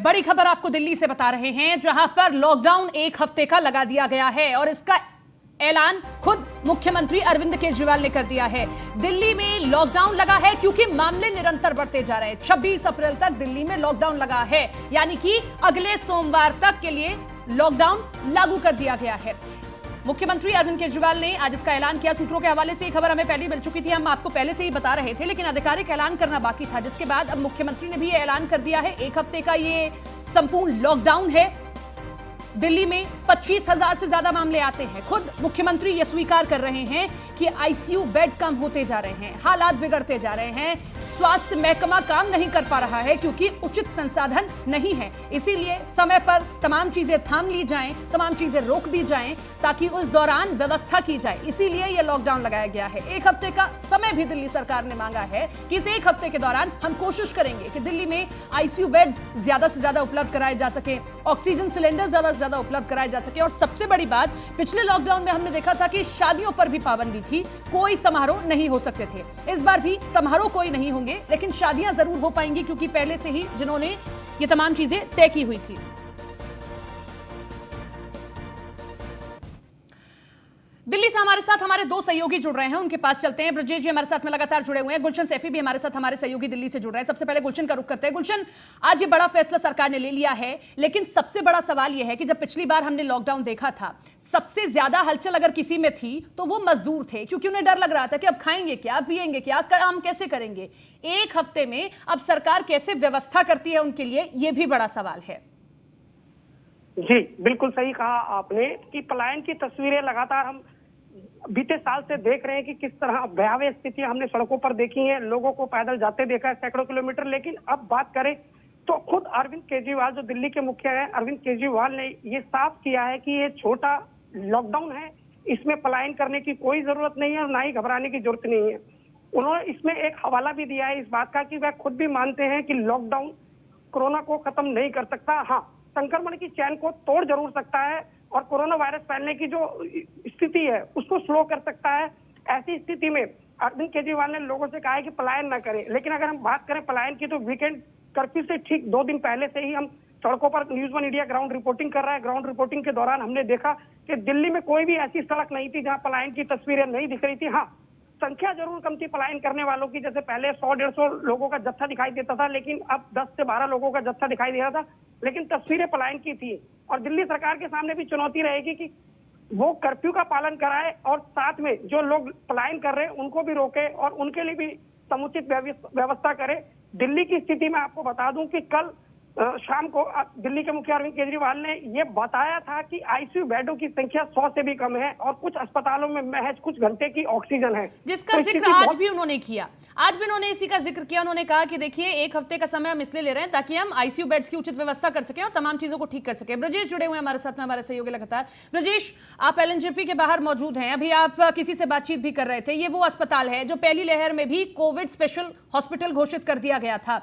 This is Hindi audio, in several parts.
बड़ी खबर आपको दिल्ली से बता रहे हैं, जहां पर लॉकडाउन 1 हफ्ते का लगा दिया गया है और इसका ऐलान खुद मुख्यमंत्री अरविंद केजरीवाल ने कर दिया है। दिल्ली में लॉकडाउन लगा है क्योंकि मामले निरंतर बढ़ते जा रहे हैं। 26 अप्रैल तक दिल्ली में लॉकडाउन लगा है, यानी कि अगले सोमवार तक के लिए लॉकडाउन लागू कर दिया गया है। मुख्यमंत्री अरविंद केजरीवाल ने आज इसका ऐलान किया। सूत्रों के हवाले से ये खबर हमें पहले मिल चुकी थी, हम आपको पहले से ही बता रहे थे, लेकिन आधिकारिक ऐलान करना बाकी था, जिसके बाद अब मुख्यमंत्री ने भी ये ऐलान कर दिया है। 1 हफ्ते का ये संपूर्ण लॉकडाउन है। दिल्ली में 25,000 से ज्यादा मामले आते हैं। खुद मुख्यमंत्री ये स्वीकार कर रहे हैं कि आईसीयू बेड कम होते जा रहे हैं, हालात बिगड़ते जा रहे हैं, स्वास्थ्य महकमा काम नहीं कर पा रहा है क्योंकि उचित संसाधन नहीं है। इसीलिए समय पर तमाम चीजें थाम ली जाएं, तमाम चीजें रोक दी जाएं ताकि उस दौरान व्यवस्था की जाए। इसीलिए यह लॉकडाउन लगाया गया है। 1 हफ्ते का समय भी दिल्ली सरकार ने मांगा है कि इस 1 हफ्ते के दौरान हम कोशिश करेंगे कि दिल्ली में आईसीयू बेड्स ज्यादा से ज्यादा उपलब्ध कराए जा सके, ऑक्सीजन सिलेंडर ज्यादा उपलब्ध कराए जा सके। और सबसे बड़ी बात, पिछले लॉकडाउन में हमने देखा था कि शादियों पर भी पाबंदी थी, कोई समारोह नहीं हो सकते थे। इस बार भी समारोह कोई नहीं होंगे, लेकिन शादियां जरूर हो पाएंगी क्योंकि पहले से ही जिन्होंने ये तमाम चीजें तय की हुई थी। दिल्ली से हमारे साथ हमारे 2 सहयोगी जुड़ रहे हैं, उनके पास चलते हैं। ब्रजेश जी हमारे साथ में लगातार जुड़े हुए हैं, गुलशन सैफी भी हमारे साथ, हमारे सहयोगी दिल्ली से जुड़ रहे हैं। सबसे पहले गुलशन का रुख करते हैं। गुलशन, आज ये बड़ा फैसला सरकार ने ले लिया है, लेकिन सबसे बड़ा सवाल यह है कि जब पिछली बार हमने लॉकडाउन देखा था, सबसे ज्यादा हलचल अगर किसी में थी तो वो मजदूर थे, क्योंकि उन्हें डर लग रहा था कि अब खाएंगे क्या, पिएंगे क्या, काम कैसे करेंगे। 1 हफ्ते में अब सरकार कैसे व्यवस्था करती है उनके लिए, यह भी बड़ा सवाल है। जी बिल्कुल सही कहा आपने कि पलायन की तस्वीरें लगातार हम बीते साल से देख रहे हैं कि किस तरह भयावह स्थितियां हमने सड़कों पर देखी हैं, लोगों को पैदल जाते देखा है सैकड़ों किलोमीटर। लेकिन अब बात करें तो खुद अरविंद केजरीवाल, जो दिल्ली के मुखिया हैं, अरविंद केजरीवाल ने ये साफ किया है कि ये छोटा लॉकडाउन है, इसमें पलायन करने की कोई जरूरत नहीं है और ना ही घबराने की जरूरत नहीं है। उन्होंने इसमें एक हवाला भी दिया है इस बात का कि वह खुद भी मानते हैं कि लॉकडाउन कोरोना को खत्म नहीं कर सकता, हाँ संक्रमण की चैन को तोड़ जरूर सकता है और कोरोना वायरस फैलने की जो स्थिति है उसको स्लो कर सकता है। ऐसी स्थिति में अरविंद केजरीवाल ने लोगों से कहा है कि पलायन ना करें। लेकिन अगर हम बात करें पलायन की, तो वीकेंड कर्फ्यू से ठीक 2 दिन पहले से ही हम सड़कों पर न्यूज़ 1 इंडिया ग्राउंड रिपोर्टिंग कर रहा है। ग्राउंड रिपोर्टिंग के दौरान हमने देखा कि दिल्ली में कोई भी ऐसी सड़क नहीं थी जहां पलायन की तस्वीरें नहीं दिख रही थी। हाँ, संख्या जरूर कम थी पलायन करने वालों की, जैसे पहले 100-150 लोगों का जत्था दिखाई देता था, लेकिन अब 10 से 12 लोगों का जत्था दिखाई दे रहा था, लेकिन तस्वीरें पलायन की थी। और दिल्ली सरकार के सामने भी चुनौती रहेगी कि वो कर्फ्यू का पालन कराए और साथ में जो लोग पलायन कर रहे हैं उनको भी रोके और उनके लिए भी समुचित व्यवस्था करे। दिल्ली की स्थिति में आपको बता दूं कि कल शाम को दिल्ली के मुखिया अरविंद केजरीवाल ने यह बताया था कि आईसीयू बेडों की संख्या 100 से भी कम है और कुछ अस्पतालों में महज कुछ घंटे की ऑक्सीजन है, जिसका जिक्र आज भी उन्होंने किया। आज भी उन्होंने इसी का जिक्र किया। उन्होंने कहा कि देखिए 1 हफ्ते का समय हम इसलिए ले रहे हैं ताकि हम आईसीयू बेड्स की उचित व्यवस्था कर सकें और तमाम चीजों को ठीक कर सकें। ब्रजेश जुड़े हुए हैं हमारे साथ में, हमारे सहयोगी लगातार। ब्रजेश, आप एलएनजेपी के बाहर मौजूद हैं, अभी आप किसी से बातचीत भी कर रहे थे। ये वो अस्पताल है जो पहली लहर में भी कोविड स्पेशल हॉस्पिटल घोषित कर दिया गया था।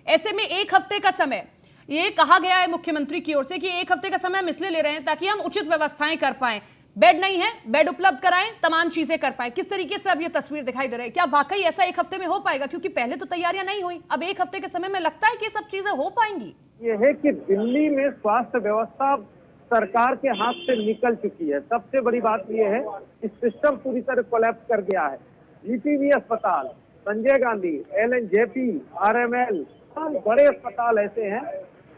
ऐसे में 1 हफ्ते का समय ये कहा गया है मुख्यमंत्री की ओर से कि 1 हफ्ते का समय हम इसलिए ले रहे हैं ताकि हम उचित व्यवस्थाएं कर पाएं। बेड नहीं है, बेड उपलब्ध कराएं, तमाम चीजें कर पाएं। किस तरीके से अब ये तस्वीर दिखाई दे रही है? क्या वाकई ऐसा 1 हफ्ते में हो पाएगा? क्योंकि पहले तो तैयारियां नहीं हुई, अब 1 हफ्ते के समय में लगता है कि सब चीजें हो पाएंगी। ये है कि दिल्ली में स्वास्थ्य व्यवस्था सरकार के हाथ से निकल चुकी है। सबसे बड़ी बात यह है कि सिस्टम पूरी तरह कोलैप्स कर गया है। जीटीबी अस्पताल, संजय गांधी, एलएनजेपी, आरएमएल, तमाम बड़े अस्पताल ऐसे हैं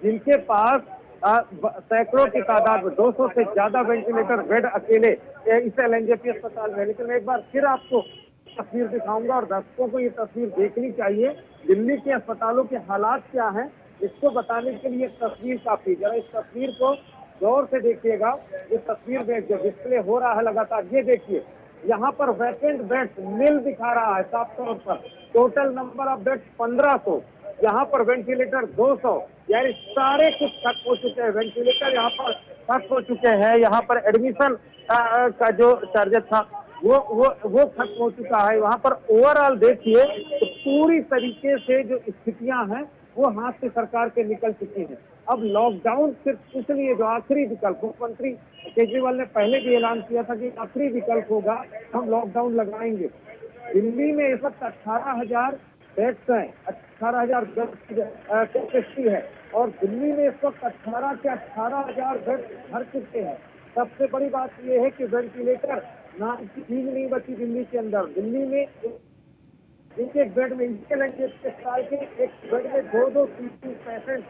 जिनके पास सैकड़ों की तादाद में 200 से ज्यादा वेंटिलेटर बेड अकेले इस एलएनजेपी अस्पताल में। लेकिन एक बार फिर आपको तस्वीर दिखाऊंगा और दर्शकों को ये तस्वीर देखनी चाहिए दिल्ली के अस्पतालों के हालात क्या हैं, इसको बताने के लिए एक तस्वीर काफी। जरा इस तस्वीर को गौर से देखिएगा। ये तस्वीर में जो डिस्प्ले हो रहा है लगातार, ये देखिए यहाँ पर वैकेंट बेड्स मिल दिखा रहा है साफ तौर पर। टोटल नंबर ऑफ बेड्स 1500, यहाँ पर वेंटिलेटर 200, यानी सारे कुछ खत्म हो चुके हैं। वेंटिलेटर यहाँ पर खत्म हो चुके हैं। यहाँ पर एडमिशन का जो चार्जेस था वो खत्म हो चुका है। वहाँ पर ओवरऑल देखिए तो पूरी तरीके से जो स्थितियां हैं वो हाथ से सरकार के निकल चुकी हैं। अब लॉकडाउन सिर्फ कुछ नहीं है, जो आखिरी विकल्प, मुख्यमंत्री केजरीवाल ने पहले भी ऐलान किया था कि आखिरी विकल्प होगा, हम लॉकडाउन लगाएंगे। दिल्ली में इस वक्त 18,000 बेड्स हैं, 18,000 कैपेसिटी है। और दिल्ली में इस वक्त 18 के 18,000 बेड भर चुके हैं। सबसे बड़ी बात यह है कि वेंटिलेटर नाम की चीज नहीं बची दिल्ली के अंदर। दिल्ली में एक बेड में साल के एक बेड में 2-2 3-3 पेशेंट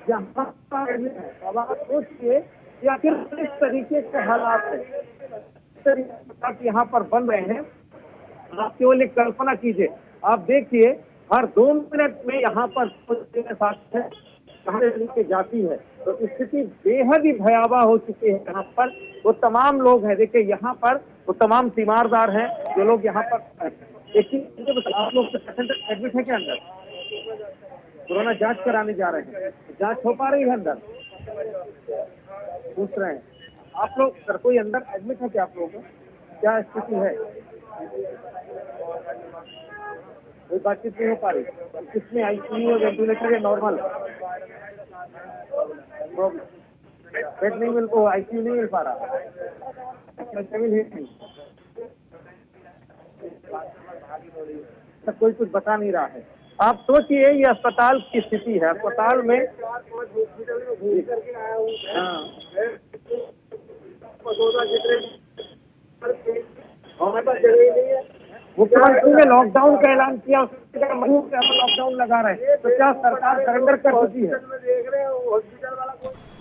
यहाँ पर एडमिट है। अब आप सोचिए कि आखिर किस तरीके के हालात है, किस तरीके के यहाँ पर बन रहे हैं। आप केवल एक कल्पना कीजिए, आप देखिए हर 2 मिनट में यहाँ पर लेके जाती है, तो स्थिति बेहद ही भयावह हो चुकी है। यहाँ पर वो तमाम लोग हैं, देखिए यहाँ पर वो तमाम तीमारदार हैं जो लोग यहाँ पर आप लोग पेशेंट एडमिट है क्या अंदर? कोरोना जांच कराने जा रहे हैं, जांच हो पा रही है अंदर? पूछ रहे हैं आप लोग सर, कोई अंदर एडमिट है क्या आप लोगों को? क्या स्थिति है? कोई बातचीत नहीं हो पा रही? किसमें आईसीयू वेंटिलेटर या नॉर्मल बेड नहीं मिल को आईसीयू नहीं मिल पा रहा? कोई कुछ बता नहीं रहा है। आप सोचिए ये अस्पताल की स्थिति है। अस्पताल में मुख्यमंत्री ने लॉकडाउन का ऐलान किया, उसके लॉकडाउन लगा रहे हैं, तो क्या सरकार सरेंडर कर चुकी है?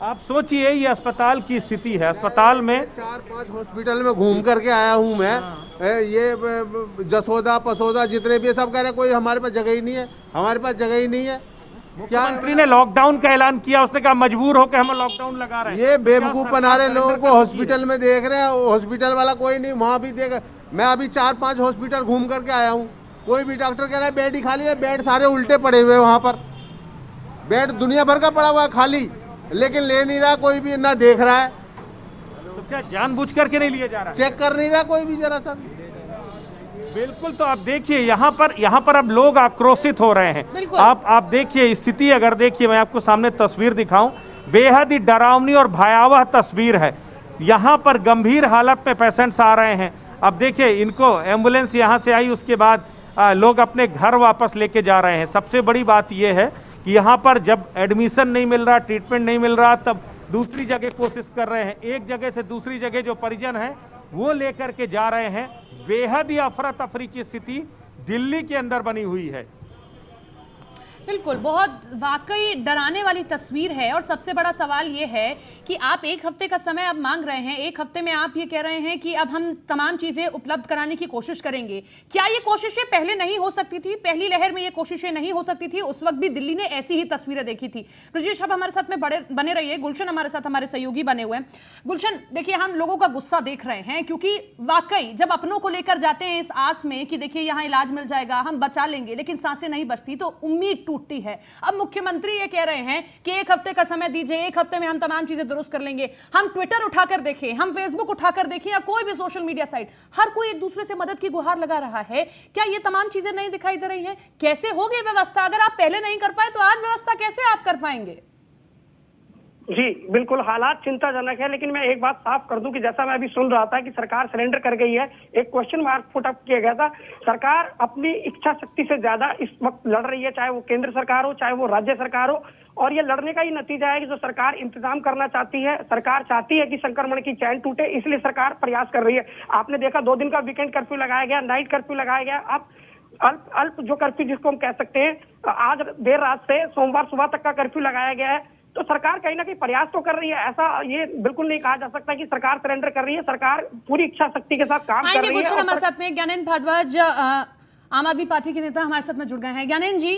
आप सोचिए ये अस्पताल की स्थिति है। अस्पताल में 4-5 हॉस्पिटल में घूम करके आया हूँ मैं। ये जसोदा पसोदा जितने भी सब कह रहे हैं कोई हमारे पास जगह ही नहीं है, हमारे पास जगह ही नहीं है। मुख्यमंत्री ने लॉकडाउन का ऐलान किया, उसने कहा मजबूर होकर हम लॉकडाउन लगा रहे हैं। ये बेवकूफ बना रहे लोगों को। हॉस्पिटल में देख रहे हैं, हॉस्पिटल वाला कोई नहीं, वहाँ भी देख। मैं अभी 4-5 हॉस्पिटल घूम करके आया हूँ, कोई भी डॉक्टर कह रहा है बेड ही खाली है। बेड सारे उल्टे पड़े हुए वहाँ पर, बेड दुनिया भर का पड़ा हुआ है खाली, लेकिन ले नहीं रहा कोई भी, ना देख रहा है। तो क्या जानबूझ करके नहीं लिया जा रहा है? चेक कर नहीं रहा कोई भी जरा सा। बिल्कुल। तो आप देखिए यहाँ पर अब लोग आक्रोशित हो रहे हैं। आप देखिए स्थिति, अगर देखिए मैं आपको सामने तस्वीर दिखाऊं, बेहद ही डरावनी और भयावह तस्वीर है। यहाँ पर गंभीर हालत में पेशेंट्स आ रहे हैं। अब देखिए इनको एम्बुलेंस यहाँ से आई, उसके बाद लोग अपने घर वापस लेके जा रहे हैं। सबसे बड़ी बात यह है कि यहाँ पर जब एडमिशन नहीं मिल रहा, ट्रीटमेंट नहीं मिल रहा, तब दूसरी जगह कोशिश कर रहे हैं। एक जगह से दूसरी जगह जो परिजन हैं वो लेकर के जा रहे हैं। बेहद ही अफरा तफरी की स्थिति दिल्ली के अंदर बनी हुई है। बिल्कुल, बहुत वाकई डराने वाली तस्वीर है। और सबसे बड़ा सवाल ये है कि आप 1 हफ्ते का समय अब मांग रहे हैं। 1 हफ्ते में आप ये कह रहे हैं कि अब हम तमाम चीजें उपलब्ध कराने की कोशिश करेंगे। क्या ये कोशिशें पहले नहीं हो सकती थी? पहली लहर में ये कोशिशें नहीं हो सकती थी? उस वक्त भी दिल्ली ने ऐसी ही तस्वीरें देखी थी। ब्रजेश अब हमारे साथ में बने रहिए। गुलशन हमारे साथ, हमारे सहयोगी बने हुए हैं। गुलशन, देखिए हम लोगों का गुस्सा देख रहे हैं, क्योंकि वाकई जब अपनों को लेकर जाते हैं इस आस में कि देखिए यहाँ इलाज मिल जाएगा, हम बचा लेंगे, लेकिन सांसें नहीं बचती तो उम्मीद टूटती है। अब मुख्यमंत्री ये कह रहे हैं कि 1 हफ्ते का समय दीजिए, 1 हफ्ते में हम तमाम चीजें दुरुस्त कर लेंगे। हम ट्विटर उठाकर देखें, हम फेसबुक उठाकर देखें, या कोई भी सोशल मीडिया साइट, हर कोई एक दूसरे से मदद की गुहार लगा रहा है। क्या ये तमाम चीजें नहीं दिखाई दे रही हैं? कैसे होगी व्यवस्था? अगर आप पहले नहीं कर पाए तो आज व्यवस्था कैसे आप कर पाएंगे? जी बिल्कुल, हालात चिंताजनक है। लेकिन मैं एक बात साफ कर दूं कि जैसा मैं अभी सुन रहा था कि सरकार सरेंडर कर गई है, एक क्वेश्चन मार्क पुट अप किया गया था। सरकार अपनी इच्छा शक्ति से ज्यादा इस वक्त लड़ रही है, चाहे वो केंद्र सरकार हो, चाहे वो राज्य सरकार हो। और ये लड़ने का ही नतीजा है कि जो सरकार इंतजाम करना चाहती है, सरकार चाहती है कि संक्रमण की चैन टूटे, इसलिए सरकार प्रयास कर रही है। आपने देखा 2 दिन का वीकेंड कर्फ्यू लगाया गया, नाइट कर्फ्यू लगाया गया। अब अल्प जो कर्फ्यू जिसको हम कह सकते हैं, आज देर रात से सोमवार सुबह तक का कर्फ्यू लगाया गया है। तो सरकार कहीं ना कहीं प्रयास तो कर रही है, ऐसा ये बिल्कुल नहीं कहा जा सकता कि सरकार सरेंडर कर रही है। सरकार पूरी इच्छा शक्ति के साथ काम कर रही है। हमारे साथ में ज्ञानेंद्र भारद्वाज, आम आदमी पार्टी के नेता, हमारे साथ में जुड़ गए हैं। ज्ञानेंद्र जी,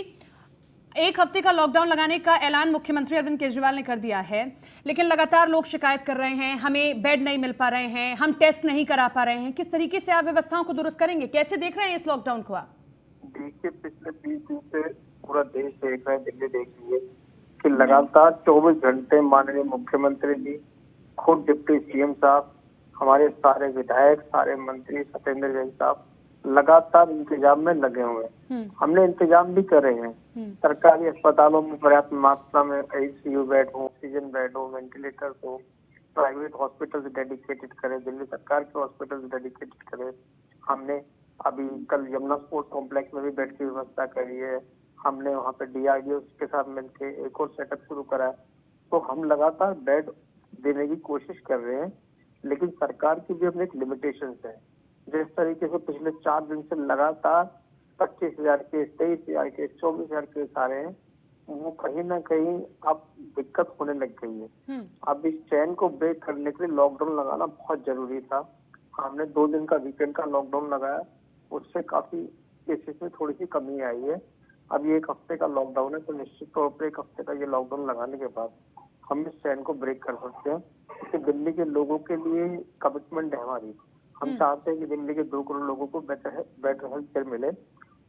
1 हफ्ते का लॉकडाउन लगाने का ऐलान मुख्यमंत्री अरविंद केजरीवाल ने कर दिया है, लेकिन लगातार लोग शिकायत कर रहे हैं, हमें बेड नहीं मिल पा रहे हैं, हम टेस्ट नहीं करा पा रहे हैं। किस तरीके से आप व्यवस्थाओं को दुरुस्त करेंगे? कैसे देख रहे हैं इस लॉकडाउन को आप? देखिए, पिछले 20 दिन से पूरा देश देख रहा है, दिल्ली देख रही है कि लगातार 24 घंटे माननीय मुख्यमंत्री जी, खुद डिप्टी सीएम साहब, हमारे सारे विधायक, सारे मंत्री, सत्येंद्र जैन साहब लगातार इंतजाम में लगे हुए हैं। हमने इंतजाम भी करे हैं। सरकारी अस्पतालों में पर्याप्त मात्रा में आईसीयू बेड हो, ऑक्सीजन बेड हो, वेंटिलेटर हो, प्राइवेट हॉस्पिटल डेडिकेटेड करे, दिल्ली सरकार के हॉस्पिटल डेडिकेटेड करे। हमने अभी कल यमुना स्पोर्ट्स कॉम्प्लेक्स में भी बेड की व्यवस्था करी है। हमने वहाँ पे डीआरडीओ के साथ मिलके एक और सेटअप शुरू करा है। तो हम लगातार बेड देने की कोशिश कर रहे हैं, लेकिन सरकार की भी अपने एक लिमिटेशन है। जिस तरीके से पिछले 4 दिन से लगातार 25,000 केस, 23,000 केस, 24,000 केस आ रहे हैं, वो कहीं ना कहीं अब दिक्कत होने लग गई है। अब इस चैन को ब्रेक करने के लिए लॉकडाउन लगाना बहुत जरूरी था। हमने 2 दिन का वीकेंड का लॉकडाउन लगाया, उससे काफी केसेस में थोड़ी सी कमी आई है। अब ये 1 हफ्ते का लॉकडाउन है, तो निश्चित तौर पर 1 हफ्ते का ये लॉकडाउन लगाने के बाद हम इस चैन को ब्रेक कर सकते हैं। क्योंकि दिल्ली के लोगों के लिए कमिटमेंट है हमारी। हम चाहते हैं कि दिल्ली के 2 करोड़ लोगों को बेटर हेल्थ केयर मिले।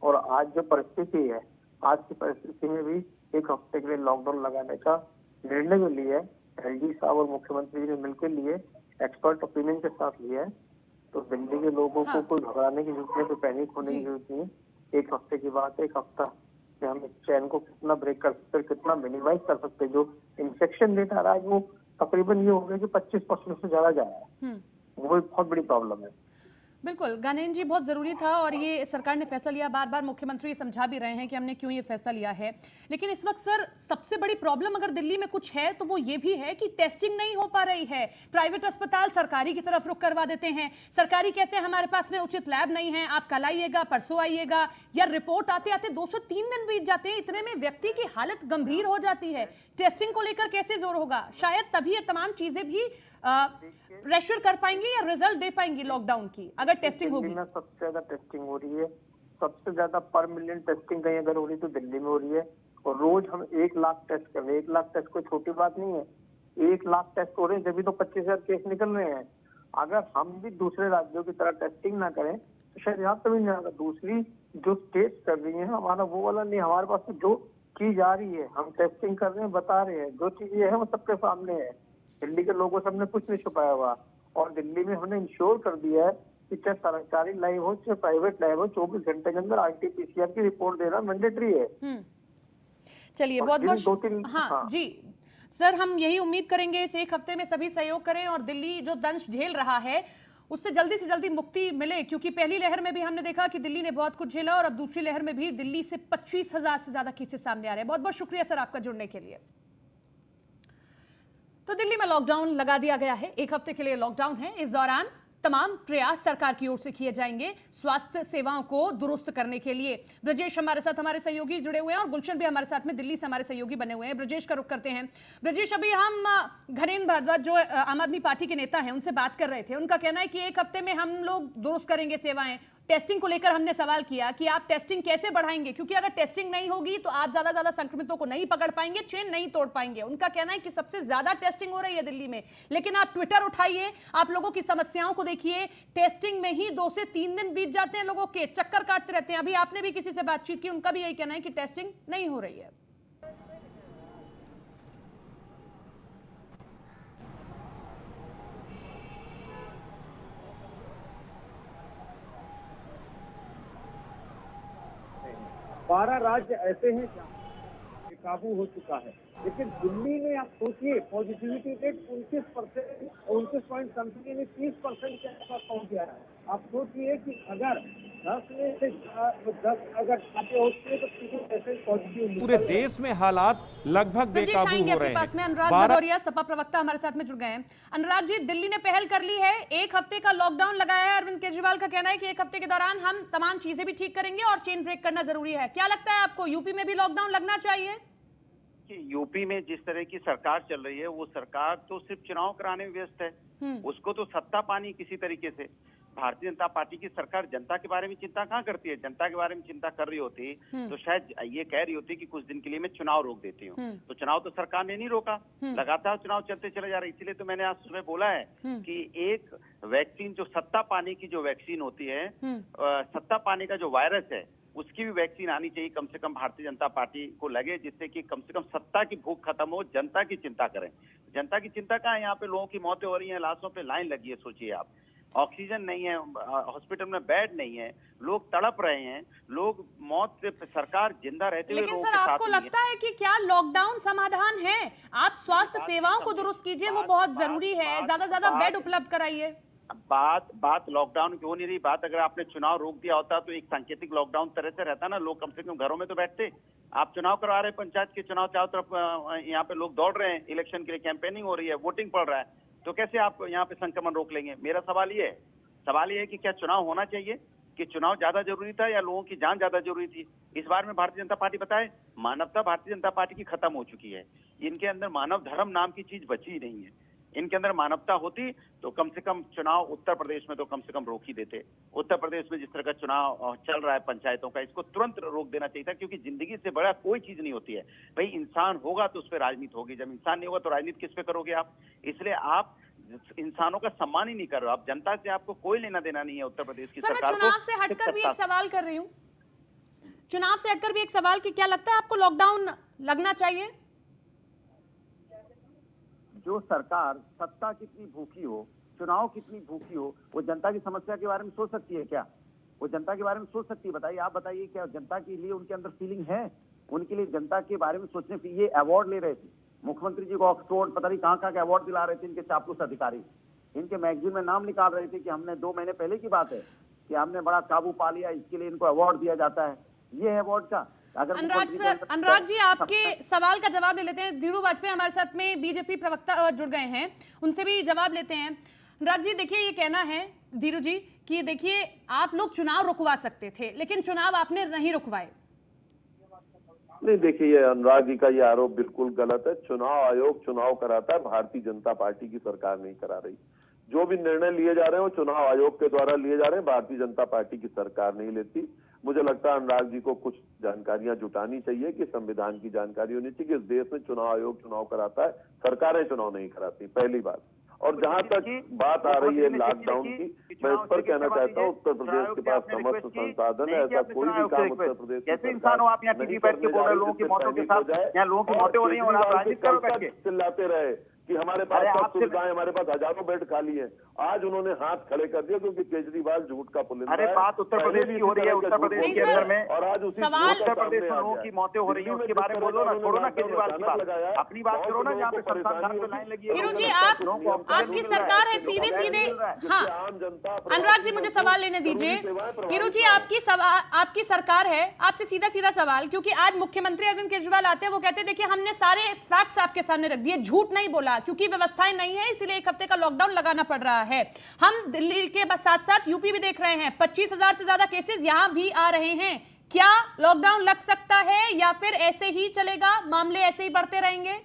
और आज जो परिस्थिति है, आज की परिस्थिति में भी 1 हफ्ते के लिए लॉकडाउन लगाने का निर्णय जो लिया है एलजी साहब और मुख्यमंत्री ने मिलकर लिए, एक्सपर्ट ओपिनियन के साथ लिया है। तो दिल्ली के लोगों को कोई घबराने की जरूरत नहीं, कोई पैनिक होने की जरूरत नहीं है। 1 हफ्ते की बात है, 1 हफ्ता कि हम इस चैन को कितना ब्रेक कर सकते हैं, कितना मिनिमाइज कर सकते हैं। जो इन्फेक्शन रेट आ रहा है वो तकरीबन ये हो गया कि 25% से ज्यादा जा रहा है, वो एक बहुत बड़ी प्रॉब्लम है। बिल्कुल ज्ञानेंद्र जी, बहुत जरूरी था और ये सरकार ने फैसला लिया। बार बार मुख्यमंत्री समझा भी रहे हैं कि हमने क्यों ये फैसला लिया है। लेकिन इस वक्त सर सबसे बड़ी प्रॉब्लम अगर दिल्ली में कुछ है तो वो ये भी है कि टेस्टिंग नहीं हो पा रही है। प्राइवेट अस्पताल सरकारी की तरफ रुख करवा देते हैं। सरकारी कहते हैं हमारे पास में उचित लैब नहीं है, आप कल आइएगा, परसों आइएगा, या रिपोर्ट आते आते 2 से 3 दिन बीत जाते हैं। इतने में व्यक्ति की हालत गंभीर हो जाती है। टेस्टिंग को लेकर कैसे जोर होगा? शायद तभी ये तमाम चीजें भी प्रेशर कर पाएंगे या रिजल्ट दे पाएंगे लॉकडाउन की, अगर टेस्टिंग होगी। सबसे ज्यादा टेस्टिंग हो रही है, सबसे ज्यादा पर मिलियन टेस्टिंग कहीं अगर हो रही है तो दिल्ली में हो रही है। और रोज हम 1 लाख टेस्ट कर रहे हैं। 1 लाख टेस्ट कोई छोटी बात नहीं है। 1 लाख टेस्ट हो रहे हैं, जब तो 25,000 केस निकल रहे हैं। अगर हम भी दूसरे राज्यों की तरह टेस्टिंग ना करें तो शायद यहाँ तभी नहीं आएगा। दूसरी जो स्टेट कर रही है, हमारा वो वाला नहीं। हमारे पास तो जो की जा रही है, हम टेस्टिंग कर रहे हैं, बता रहे हैं, जो चीजें है वो सबके सामने है। दिल्ली के लोगों से हमने कुछ नहीं छुपाया हुआ। और दिल्ली में हमने इंश्योर कर दिया है कि चाहे सरकारी लाइव हो चाहे प्राइवेट लाइव हो, 24 घंटे के अंदर आरटीपीसीआर की रिपोर्ट देना मैंडेटरी है। चलिए बहुत बहुत हाँ जी सर, हम यही उम्मीद करेंगे इस 1 हफ्ते में सभी सहयोग करें और दिल्ली जो दंश झेल रहा है उससे जल्दी से जल्दी मुक्ति मिले। क्योंकि पहली लहर में भी हमने देखा कि दिल्ली ने बहुत कुछ झेला और अब दूसरी लहर में भी दिल्ली से 25,000 से ज्यादा केसेस सामने आ रहे हैं। बहुत बहुत शुक्रिया सर आपका जुड़ने के लिए। तो दिल्ली में लॉकडाउन लगा दिया गया है, 1 हफ्ते के लिए लॉकडाउन है। इस दौरान तमाम प्रयास सरकार की ओर से किए जाएंगे स्वास्थ्य सेवाओं को दुरुस्त करने के लिए। ब्रजेश हमारे साथ, हमारे सहयोगी जुड़े हुए हैं और गुलशन भी हमारे साथ में दिल्ली से हमारे सहयोगी बने हुए हैं। ब्रजेश का रुख करते हैं। ब्रजेश, अभी हम घनेन्द्र भारद्वाज जो आम आदमी पार्टी के नेता हैं उनसे बात कर रहे थे। उनका कहना है कि 1 हफ्ते में हम लोग दुरुस्त करेंगे सेवाएं। टेस्टिंग को लेकर हमने सवाल किया कि आप टेस्टिंग कैसे बढ़ाएंगे, क्योंकि अगर टेस्टिंग नहीं होगी तो आप ज्यादा संक्रमितों को नहीं पकड़ पाएंगे, चेन नहीं तोड़ पाएंगे। उनका कहना है कि सबसे ज्यादा टेस्टिंग हो रही है दिल्ली में, लेकिन आप ट्विटर उठाइए, आप लोगों की समस्याओं को देखिए, टेस्टिंग में ही 2 से 3 दिन बीत जाते हैं, लोगों के चक्कर काटते रहते हैं। अभी आपने भी किसी से बातचीत की, उनका भी यही कहना है कि टेस्टिंग नहीं हो रही है। बारह राज्य ऐसे हैं जहाँ काबू हो चुका है, लेकिन दिल्ली में आप सोचिए पॉजिटिविटी रेट 29%, 29 समथिंग यानी 30% के आसपास पहुंच गया है। आप सोचिए कि अगर 10 में से 10 अगर छापे होते तो 30% पॉजिटिव। पूरे देश में हालात लगभग बेकाबू हो रहे हैं। में अनुराग भदौरिया सपा प्रवक्ता हमारे साथ में जुड़ गए हैं। अनुराग जी, दिल्ली ने पहल कर ली है, 1 हफ्ते का लॉकडाउन लगाया है। अरविंद केजरीवाल का कहना है कि 1 हफ्ते के दौरान हम तमाम चीजें भी ठीक करेंगे और चेन ब्रेक करना जरूरी है। क्या लगता है आपको, यूपी में भी लॉकडाउन लगना चाहिए? यूपी में जिस तरह की सरकार चल रही है, वो सरकार तो सिर्फ चुनाव कराने में व्यस्त है। उसको तो सत्ता पानी किसी तरीके से। भारतीय जनता पार्टी की सरकार जनता के बारे में चिंता कहाँ करती है? जनता के बारे में चिंता कर रही होती तो शायद ये कह रही होती कि कुछ दिन के लिए मैं चुनाव रोक देती हूँ। तो चुनाव तो सरकार ने नहीं रोका, लगातार चुनाव चलते चले जा रहे। इसीलिए तो मैंने आज सुबह बोला है कि एक वैक्सीन जो सत्ता पाने की जो वैक्सीन होती है, सत्ता पाने का जो वायरस है, उसकी भी वैक्सीन आनी चाहिए। कम से कम भारतीय जनता पार्टी को लगे, जिससे कि कम से कम सत्ता की भूख खत्म हो, जनता की चिंता करें। जनता की चिंता कहाँ है? यहाँ पे लोगों की मौतें हो रही हैं, लाशों पे लाइन लगी है। सोचिए आप, ऑक्सीजन नहीं है, हॉस्पिटल में बेड नहीं है, लोग तड़प रहे हैं, लोग मौत से, सरकार जिंदा रहते हुए। लेकिन सर, आपको लगता है कि क्या लॉकडाउन समाधान है? आप स्वास्थ्य सेवाओं को दुरुस्त कीजिए, वो बहुत जरूरी है, ज्यादा बेड उपलब्ध कराइए। बात लॉकडाउन की हो नहीं रही। बात अगर आपने चुनाव रोक दिया होता तो एक सांकेतिक लॉकडाउन तरह से रहता ना, लोग कम से कम घरों में तो बैठते। आप चुनाव करवा रहे हैं, पंचायत के चुनाव चारों तरफ यहाँ पे लोग दौड़ रहे हैं, इलेक्शन के लिए कैंपेनिंग हो रही है, वोटिंग पड़ रहा है, तो कैसे आप यहाँ पे संक्रमण रोक लेंगे? मेरा सवाल ये है कि क्या चुनाव होना चाहिए, कि चुनाव ज्यादा जरूरी था या लोगों की जान ज्यादा जरूरी थी? इस बार में भारतीय जनता पार्टी बताए, मानवता भारतीय जनता पार्टी की खत्म हो चुकी है। इनके अंदर मानव धर्म नाम की चीज बची ही नहीं है। इनके अंदर मानवता होती तो कम से कम चुनाव उत्तर प्रदेश में तो कम से कम रोक ही देते। उत्तर प्रदेश में जिस तरह का चुनाव चल रहा है पंचायतों का, इसको तुरंत रोक देना चाहिए था, क्योंकि जिंदगी से बड़ा कोई चीज नहीं होती है भाई। इंसान होगा तो उस पर राजनीति होगी, जब इंसान नहीं होगा तो राजनीति किस पे करोगे आप? इसलिए आप इंसानों का सम्मान ही नहीं कर रहे हो। आप जनता से आपको कोई लेना देना नहीं है उत्तर प्रदेश की सरकार को। चुनाव से हटकर भी एक सवाल कर रही हूँ, चुनाव से हटकर भी एक सवाल कि क्या लगता है आपको लॉकडाउन लगना चाहिए? जो सरकार सत्ता कितनी भूखी हो, चुनाव कितनी भूखी हो, वो जनता की समस्या के बारे में सोच सकती है क्या? वो जनता के बारे में सोच सकती है? बताइए, आप बताइए, क्या जनता के लिए उनके अंदर फीलिंग है? उनके लिए जनता के बारे में सोचने के लिए अवार्ड ले रहे थे मुख्यमंत्री जी को, ऑक्सफोर्ड पता नहीं कहां कहां के अवार्ड दिला रहे थे इनके चापलूस अधिकारी। इनके मैगजीन में नाम निकाल रहे थे कि हमने 2 महीने पहले की बात है कि हमने बड़ा काबू पा लिया, इसके लिए इनको अवार्ड दिया जाता है। ये है अवार्ड का? अनुराग जी, आपके सवाल का जवाब ले लेते हैं। धीरू वाजपेयी हमारे साथ में बीजेपी प्रवक्ता जुड़ गए हैं, उनसे भी जवाब लेते हैं। अनुराग जी, देखिए, ये कहना है धीरू जी कि देखिए आप लोग चुनाव रुकवा सकते थे, लेकिन चुनाव आपने नहीं रुकवाए। नहीं, देखिए, ये अनुराग जी का ये आरोप बिल्कुल गलत है। चुनाव आयोग चुनाव कराता है, भारतीय जनता पार्टी की सरकार नहीं करा रही। जो भी निर्णय लिए जा रहे हैं वो चुनाव आयोग के द्वारा लिए जा रहे हैं, भारतीय जनता पार्टी की सरकार नहीं लेती। मुझे लगता है अनुराग जी को कुछ जानकारियां जुटानी चाहिए कि संविधान की जानकारी होनी चाहिए कि इस देश में चुनाव आयोग चुनाव कराता है, सरकारें चुनाव नहीं कराती, पहली बात। और जहां तक बात आ रही है लॉकडाउन की, मैं इस पर कहना चाहता हूँ, उत्तर प्रदेश के पास समस्त संसाधन है, ऐसा कोई भी काम उत्तर प्रदेश कैसे इंसान हो आप यहाँ टीवी बैठ के बोल रहे लोगों की मौतों के साथ, यहाँ लोगों की मौतें हो रही हैं और आप राजनीति करो बैठ के चिल्लाते रहे कि हमारे पास सब सुविधाएं, हमारे पास हजारों बेड खाली हैं। आज उन्होंने हाथ खड़े कर दिया क्योंकि केजरीवाल झूठ का पुलिंदा है। अरे बात उत्तर प्रदेश की हो रही है, उत्तर प्रदेश के अंदर में, और आज उसी उत्तर प्रदेश में लोगों की मौतें हो रही हैं, उसके बारे में बोलो ना, छोड़ो ना केजरीवाल की बात, अपनी बात करो ना। जहाँ पे संस्थान पे लाइन लगी है, हीरू जी, आपकी सरकार है, सीधे सीधे। हाँ, अनुराग जी, मुझे सवाल लेने दीजिए। हीरू जी, आपकी सरकार है, आपसे सीधा सीधा सवाल, क्योंकि आज मुख्यमंत्री अरविंद केजरीवाल आते हैं, वो कहते हैं देखिए हमने सारे फैक्ट्स आपके सामने रख दिए, झूठ नहीं बोला, क्योंकि व्यवस्थाएं नहीं है इसलिए 1 हफ्ते का लॉकडाउन लगाना पड़ रहा है। हम दिल्ली के साथ साथ यूपी भी देख रहे हैं, 25,000 से ज्यादा केसेस यहां भी आ रहे हैं। क्या लॉकडाउन लग सकता है या फिर ऐसे ही चलेगा, मामले ऐसे ही बढ़ते रहेंगे?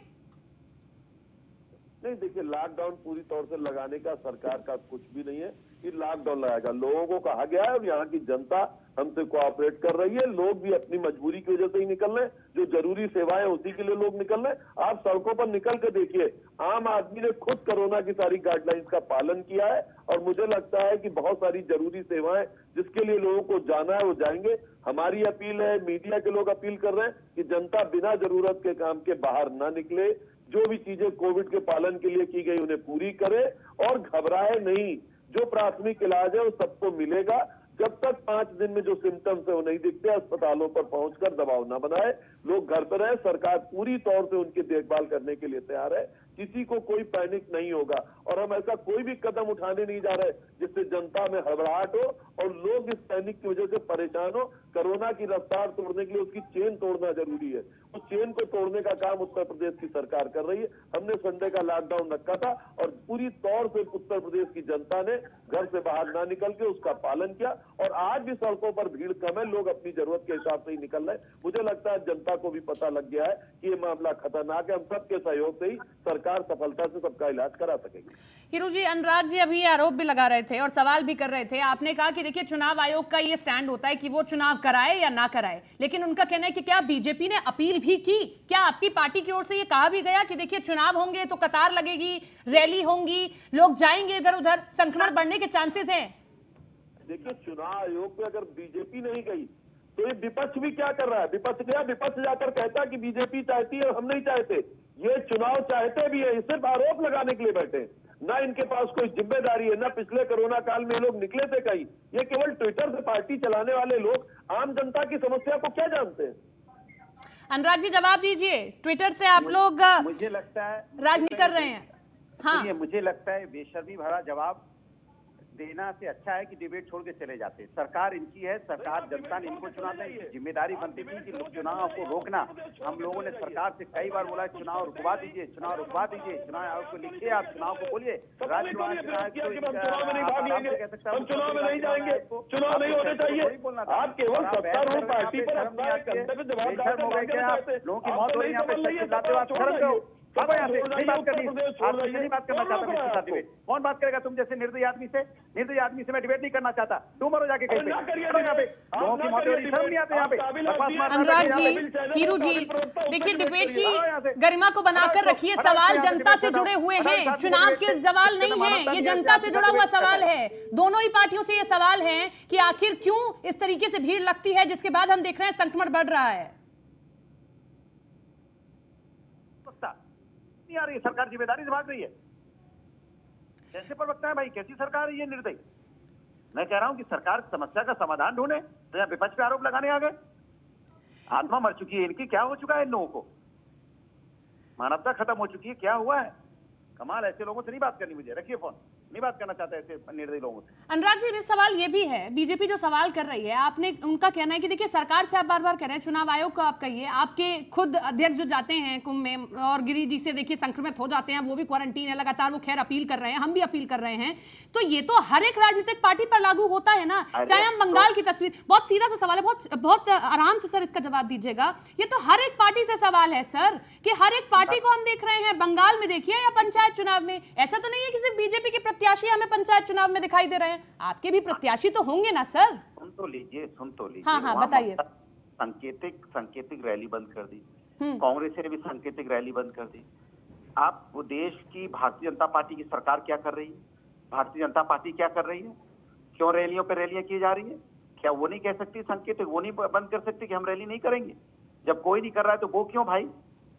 नहीं, देखिए, लॉकडाउन पूरी तौर से लगाने का सरकार का कुछ भी नहीं है कि लॉकडाउन लगाएगा। लोगों को कहा गया है और यहाँ की जनता हमसे कोऑपरेट कर रही है। लोग भी अपनी मजबूरी की वजह से ही निकल रहे हैं, जो जरूरी सेवाएं उसी के लिए लोग निकल रहे हैं। आप सड़कों पर निकल के देखिए, आम आदमी ने खुद कोरोना की सारी गाइडलाइंस का पालन किया है और मुझे लगता है कि बहुत सारी जरूरी सेवाएं जिसके लिए लोगों को जाना है वो जाएंगे। हमारी अपील है, मीडिया के लोग अपील कर रहे हैं कि जनता बिना जरूरत के काम के बाहर ना निकले, जो भी चीजें कोविड के पालन के लिए की गई उन्हें पूरी करे और घबराए नहीं। जो प्राथमिक इलाज है वो सबको मिलेगा। जब तक 5 दिन में जो सिम्टम्स है वो नहीं दिखते, अस्पतालों पर पहुंचकर दबाव न बनाए, लोग घर पर रहे। सरकार पूरी तौर से उनकी देखभाल करने के लिए तैयार है, किसी को कोई पैनिक नहीं होगा और हम ऐसा कोई भी कदम उठाने नहीं जा रहे जिससे जनता में घबराहट हो और लोग इस पैनिक की वजह से परेशान हो। कोरोना की रफ्तार तोड़ने के लिए उसकी चेन तोड़ना जरूरी है। उस चेन को तोड़ने का काम उत्तर प्रदेश की सरकार कर रही है। हमने संडे का लॉकडाउन रखा था और पूरी तौर से उत्तर प्रदेश की जनता ने घर से बाहर ना निकल के उसका पालन किया और आज भी सड़कों पर भीड़ कम है, लोग अपनी जरूरत के हिसाब से ही निकल रहे हैं। मुझे लगता है जनता को भी पता लग गया है कि ये मामला खतरनाक है। हम सबके सहयोग से ही सरकार सफलता से सबका इलाज करा सकेगी। हीरू जी, अनुराग जी अभी आरोप भी लगा रहे थे और सवाल भी कर रहे थे। आपने कहा कि देखिए चुनाव आयोग का ये स्टैंड होता है कि वो चुनाव कराए या ना कराए, लेकिन उनका कहना है कि क्या बीजेपी ने अपील भी की? क्या आपकी पार्टी की ओर से ये कहा भी गया कि देखिए चुनाव होंगे तो कतार लगेगी, रैली होंगी, लोग जाएंगे इधर उधर, संक्रमण बढ़ने के चांसेस हैं? देखिए, चुनाव आयोग पे अगर बीजेपी नहीं गई तो ये विपक्ष भी क्या कर रहा है? विपक्ष गया, विपक्ष जाकर कहता कि बीजेपी चाहती है, हम नहीं चाहते। ये चुनाव चाहते भी है, सिर्फ आरोप लगाने के लिए बैठे हैं। ना इनके पास कोई जिम्मेदारी है, ना पिछले कोरोना काल में लोग निकले थे कहीं। ये केवल ट्विटर से पार्टी चलाने वाले लोग आम जनता की समस्या को क्या जानते हैं? अनुराग जी, जवाब दीजिए। ट्विटर से आप लोग मुझे लगता है राजनीति कर रहे हैं। हाँ, मुझे लगता है बेशर्मी भरा जवाब देना से अच्छा है कि डिबेट छोड़ के चले जाते। सरकार इनकी है, सरकार जनता ने इनको चुना था, जिम्मेदारी बनती थी कि चुनाव को रोकना। हम लोगों ने सरकार से कई बार बोला चुनाव रुकवा दीजिए, चुनाव रुकवा दीजिए, चुनाव आयोग को लिखिए, आप चुनाव को बोलिए। राज्य चुनाव में नहीं भाग लेंगे, हम चुनाव में नहीं जाएंगे, चुनाव नहीं होने चाहिए। आप केवल सत्तारूढ़ पार्टी पर अपना कर्तव्य जवाबदारी लोगों की मौत हो रही है, यहाँ पे चिल्लाते हो, आप शर्म करो। आप यहाँ से नहीं बात करनी, आपसे नहीं बात करना चाहता मैं इसके साथ डिबेट। कौन बात करेगा तुम जैसे निर्दयी आदमी से? निर्दयी आदमी से मैं डिबेट नहीं करना चाहता। तुम मरो जाके कहीं पे, यहाँ पे लोगों की मौत हो रही, शर्म नहीं आते यहाँ पे। अनुराग जी, हीरू जी, देखिए डिबेट की गरिमा को बनाकर रखिए। सवाल जनता से जुड़े हुए हैं, चुनाव के सवाल नहीं है, ये जनता से जुड़ा हुआ सवाल है। दोनों ही पार्टियों से ये सवाल है कि आखिर क्यों इस तरीके से भीड़ लगती है, जिसके बाद हम देख रहे हैं संक्रमण बढ़ रहा है। नहीं आ रही, सरकार जिम्मेदारी से भाग रही है। कैसे प्रवक्ता है भाई, कैसी सरकार है ये निर्दयी? मैं कह रहा हूं कि सरकार समस्या का समाधान ढूंढे, तो यहाँ विपक्ष पे आरोप लगाने आ गए। आत्मा मर चुकी है इनकी, क्या हो चुका है इन लोगों को? मानवता खत्म हो चुकी है, क्या हुआ है? कमाल, ऐसे लोगों से नहीं बात करनी मुझे, रखिए फोन, नहीं बात करना चाहता ऐसे निर्दयी लोगों से। अनुराग जी, सवाल ये भी है, बीजेपी जो सवाल कर रही है, आपने उनका कहना है कि देखिए सरकार से आप बार बार कह रहे हैं, चुनाव आयोग को आप कहिए, आपके खुद अध्यक्ष जो जाते हैं कुंभ में और गिरी जी से देखिए संक्रमित हो जाते हैं, वो भी क्वारंटीन है लगातार, वो खैर अपील कर रहे हैं, हम भी अपील कर रहे हैं, तो ये तो हर एक राजनीतिक पार्टी पर लागू होता है ना। चाहे हम बंगाल की तस्वीर, बहुत सीधा सा सवाल है, बहुत आराम से सर इसका जवाब दीजिएगा। ये तो हर एक पार्टी से सवाल है सर, कि हर एक पार्टी को हम देख रहे हैं, बंगाल में देखिए या पंचायत चुनाव में, ऐसा तो नहीं है कि सिर्फ बीजेपी के प्रत्याशी हमें पंचायत चुनाव में दिखाई दे रहे हैं, आपके भी प्रत्याशी तो होंगे ना सर। सुन तो लीजिए, सुन तो लीजिए। हाँ हाँ बताइए। सांकेतिक रैली बंद कर दी, कांग्रेस ने भी सांकेतिक रैली बंद कर दी। आप वो देश की भारतीय जनता पार्टी की सरकार क्या कर रही है? भारतीय जनता पार्टी क्या कर रही है? क्यों रैलियों पे रैलियां की जा रही है? क्या वो नहीं कह सकती सांकेतिक, वो नहीं बंद कर सकती कि हम रैली नहीं करेंगे? जब कोई नहीं कर रहा है तो वो क्यों भाई,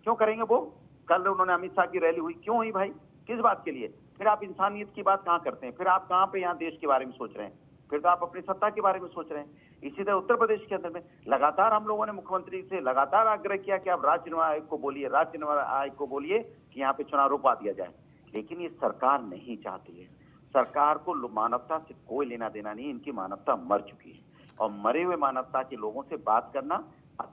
क्यों करेंगे वो? कल उन्होंने अमित शाह की रैली हुई, क्यों हुई भाई, किस बात के लिए? फिर आप इंसानियत की बात कहाँ करते हैं? फिर आप कहाँ पे यहाँ देश के बारे में सोच रहे हैं? फिर तो आप अपनी सत्ता के बारे में सोच रहे हैं। इसी तरह उत्तर प्रदेश के अंदर में लगातार हम लोगों ने मुख्यमंत्री से लगातार आग्रह किया कि आप राज्य निर्वाचन आयोग को बोलिए, राज्य निर्वाचन आयोग को बोलिए कि यहाँ पे चुनाव रुकवा दिया जाए, लेकिन ये सरकार नहीं चाहती है। सरकार को मानवता से कोई लेना देना नहीं, इनकी मानवता मर चुकी है, और मरे हुए मानवता के लोगों से बात करना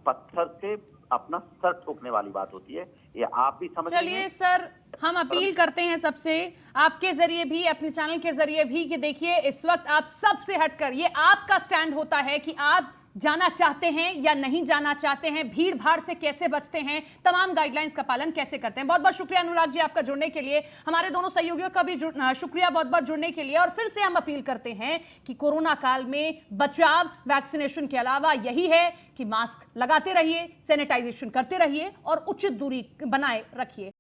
पत्थर से अपना सर ठोकने वाली बात होती है, ये आप भी समझ। चलिए सर, हम अपील करते हैं सबसे, आपके जरिए भी, अपने चैनल के जरिए भी, कि देखिए इस वक्त आप सबसे हटकर, ये आपका स्टैंड होता है कि आप जाना चाहते हैं या नहीं जाना चाहते हैं, भीड़ भाड़ से कैसे बचते हैं, तमाम गाइडलाइंस का पालन कैसे करते हैं। बहुत बहुत शुक्रिया अनुराग जी आपका जुड़ने के लिए, हमारे दोनों सहयोगियों का भी शुक्रिया बहुत बहुत जुड़ने के लिए। और फिर से हम अपील करते हैं कि कोरोना काल में बचाव वैक्सीनेशन के अलावा यही है कि मास्क लगाते रहिए, सैनिटाइजेशन करते रहिए और उचित दूरी बनाए रखिए।